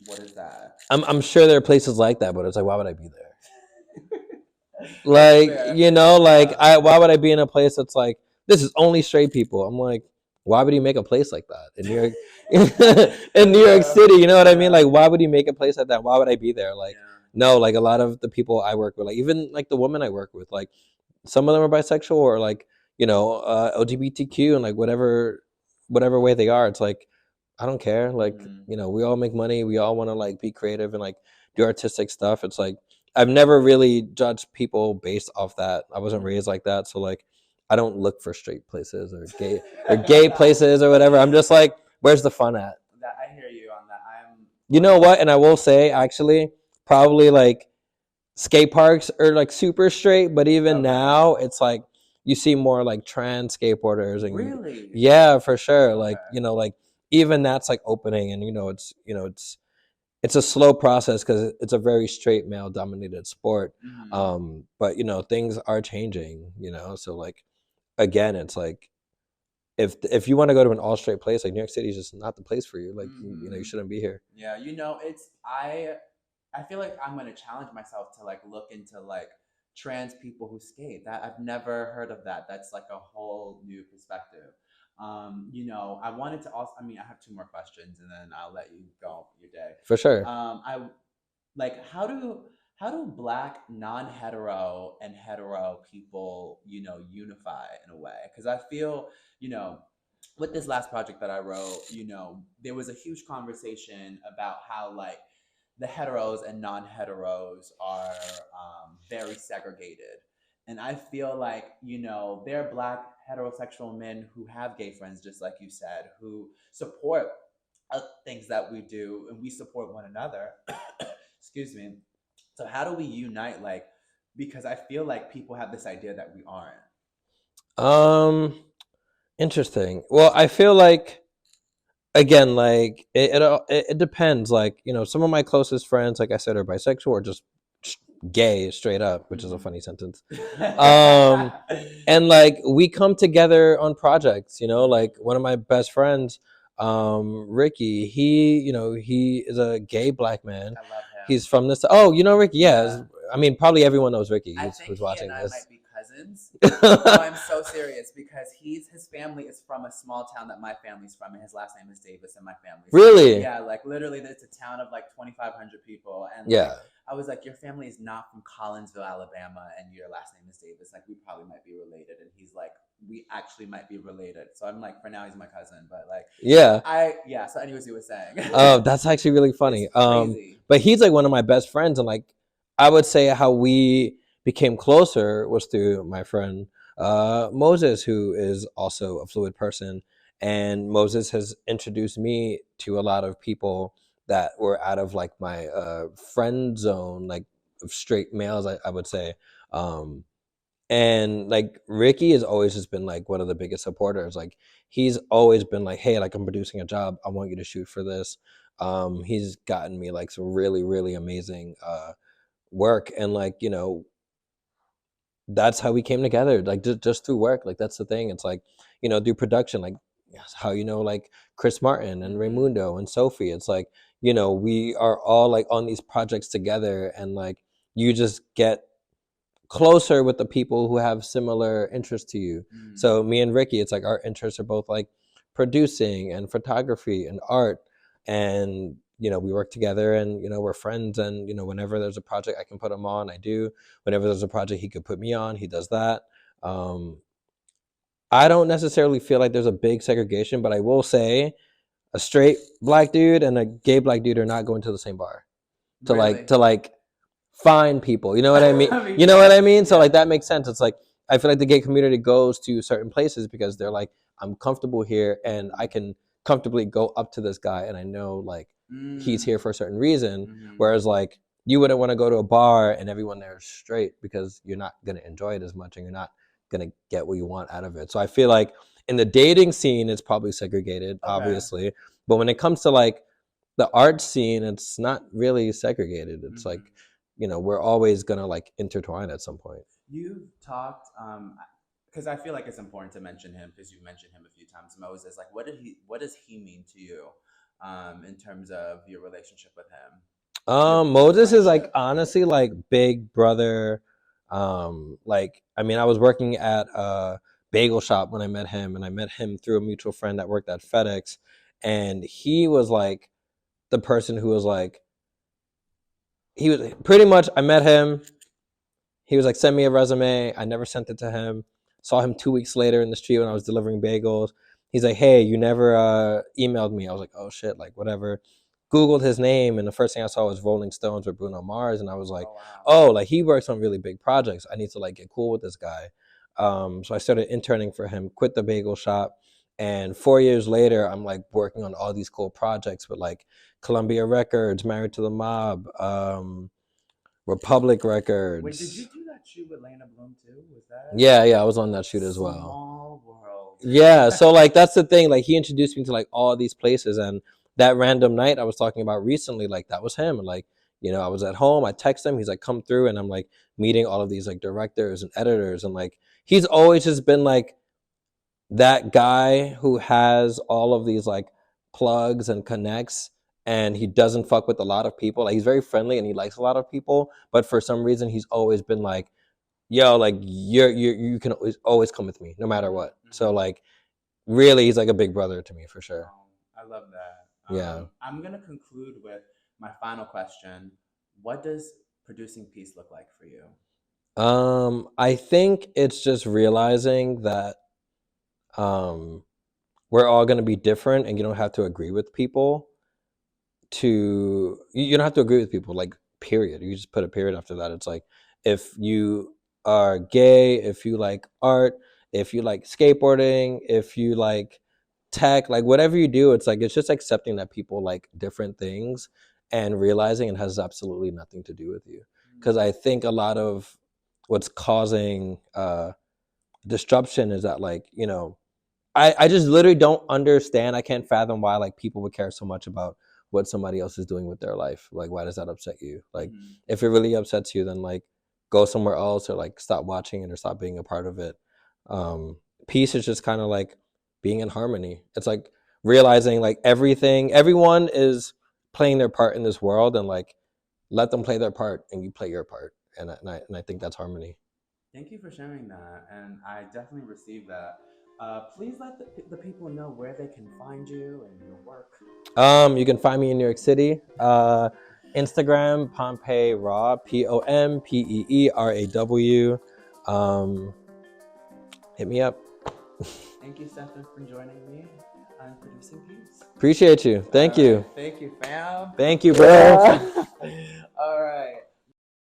what is that? I'm sure there are places like that, but it's like why would I be there? Like why would I be in a place that's like this is only straight people? I'm like, why would he make a place like that in New York? In New York City, you know what I mean? Like, why would he make a place like that? Why would I be there? Like, no, like a lot of the people I work with, like even like the women I work with, like some of them are bisexual or like LGBTQ and like whatever way they are. It's like I don't care. Like we all make money. We all want to like be creative and like do artistic stuff. It's like I've never really judged people based off that. I wasn't raised like that, so like I don't look for straight places or gay places or whatever. I'm just like, where's the fun at? I hear you on that. You know what? And I will say, actually, probably like skate parks are like super straight, but even now, it's like you see more like trans skateboarders and really, yeah, for sure. Like like even that's like opening, and it's a slow process because it's a very straight male dominated sport. But things are changing. So like again, it's like if you want to go to an all straight place, like New York City is just not the place for you. Like you shouldn't be here. Yeah, it's I feel like I'm gonna challenge myself to like look into like trans people who skate. That I've never heard of that. That's like a whole new perspective. I wanted to also. I mean, I have two more questions, and then I'll let you go your day. For sure. I like how do Black non-hetero and hetero people unify in a way? Because I feel with this last project that I wrote, there was a huge conversation about how like the heteros and non-heteros are very segregated. And I feel like, there are Black heterosexual men who have gay friends, just like you said, who support things that we do and we support one another. Excuse me. So how do we unite? Like, because I feel like people have this idea that we aren't. Interesting. Well, I feel like again, like it depends. Like some of my closest friends, like I said, are bisexual or just gay straight up, which is a funny sentence. And like we come together on projects. Like one of my best friends, Ricky. He is a gay Black man. I love him. He's from this. Oh, Ricky? Yeah. I mean, probably everyone knows Ricky who's watching he and this. I might be cousins. No, I'm so serious because his family is from a small town that my family's from, and his last name is Davis, and my family's really? Yeah, like literally, it's a town of like 2,500 people, and yeah. I was like, your family is not from Collinsville, Alabama, and your last name is Davis. Like, we probably might be related. And he's like, we actually might be related. So I'm like, for now, he's my cousin. But like, so anyways, he was saying. Oh, that's actually really funny. But he's like one of my best friends. And like, I would say how we became closer was through my friend Moses, who is also a fluid person. And Moses has introduced me to a lot of people that were out of like my friend zone, like of straight males, I would say. And like Ricky has always just been like one of the biggest supporters. Like he's always been like, hey, like I'm producing a job, I want you to shoot for this. He's gotten me like some really, really amazing work. And like, you know, that's how we came together, like just through work. Like that's the thing. It's like, you know, through production, like how, you know, like Chris Martin and Raymundo and Sophie. It's like, you know, we are all like on these projects together, and like you just get closer with the people who have similar interests to you. So me and Ricky, it's like our interests are both like producing and photography and art, and you know, we work together, and you know, we're friends, and you know, whenever there's a project I can put him on, I do. Whenever there's a project he could put me on, he does that. I don't necessarily feel like there's a big segregation, but I will say a straight black dude and a gay black dude are not going to the same bar to Really? like find people, you know what I mean? That makes You know what I sense. mean? So Yeah. like that makes sense. It's like I feel like the gay community goes to certain places because they're like, I'm comfortable here and I can comfortably go up to this guy, and I know like he's here for a certain reason. Whereas like you wouldn't want to go to a bar and everyone there is straight, because you're not going to enjoy it as much and you're not going to get what you want out of it. So I feel like in the dating scene, it's probably segregated, obviously. But when it comes to like the art scene, it's not really segregated. It's like, you know, we're always gonna like intertwine at some point. You've talked, because I feel like it's important to mention him because you've mentioned him a few times. Moses, like, what does he mean to you, in terms of your relationship with him? Moses is like honestly like big brother. Like I mean, I was working at a bagel shop when I met him, and I met him through a mutual friend that worked at FedEx, and he was like the person who was like, he was pretty much, I met him, he was like, send me a resume. I never sent it to him. Saw him 2 weeks later in the street when I was delivering bagels. He's like, hey, you never emailed me. I was like, oh shit, like whatever. Googled his name, and the first thing I saw was Rolling Stones with Bruno Mars, and I was like, oh, like he works on really big projects. I need to like get cool with this guy. So I started interning for him, quit the bagel shop, and 4 years later, I'm like working on all these cool projects with like Columbia Records, Married to the Mob, Republic Records. Wait, did you do that shoot with Lana Bloom too? Was that? Yeah, I was on that shoot as well. Small world. Yeah, so like that's the thing. Like he introduced me to like all these places, and that random night I was talking about recently, like that was him. And like, you know, I was at home, I text him, he's like, come through, and I'm like meeting all of these like directors and editors, and like he's always just been like that guy who has all of these like plugs and connects, and he doesn't fuck with a lot of people. Like he's very friendly and he likes a lot of people, but for some reason he's always been like, yo, like you can always come with me no matter what. So like really he's like a big brother to me for sure. I love that. Yeah. I'm gonna conclude with my final question. What does producing peace look like for you? I think it's just realizing that we're all going to be different, and you don't have to agree with people you don't have to agree with people, like period. You just put a period after that. It's like, if you are gay, if you like art, if you like skateboarding, if you like tech, like whatever you do, it's like, it's just accepting that people like different things and realizing it has absolutely nothing to do with you. Because I think a lot of what's causing disruption is that, like, you know, I just literally don't understand. I can't fathom why like people would care so much about what somebody else is doing with their life. Like, why does that upset you? Like, if it really upsets you, then like go somewhere else, or like stop watching it, or stop being a part of it. Peace is just kind of like being in harmony. It's like realizing like everyone is playing their part in this world, and like let them play their part and you play your part. And I think that's harmony. Thank you for sharing that, and I definitely received that. Please let the people know where they can find you and your work. You can find me in New York City. Instagram, Pompée Raw, POMPEERAW. Hit me up. Thank you, Stefen, for joining me on Producing Peace. Appreciate you. Thank you. Thank you, fam. Thank you, bro.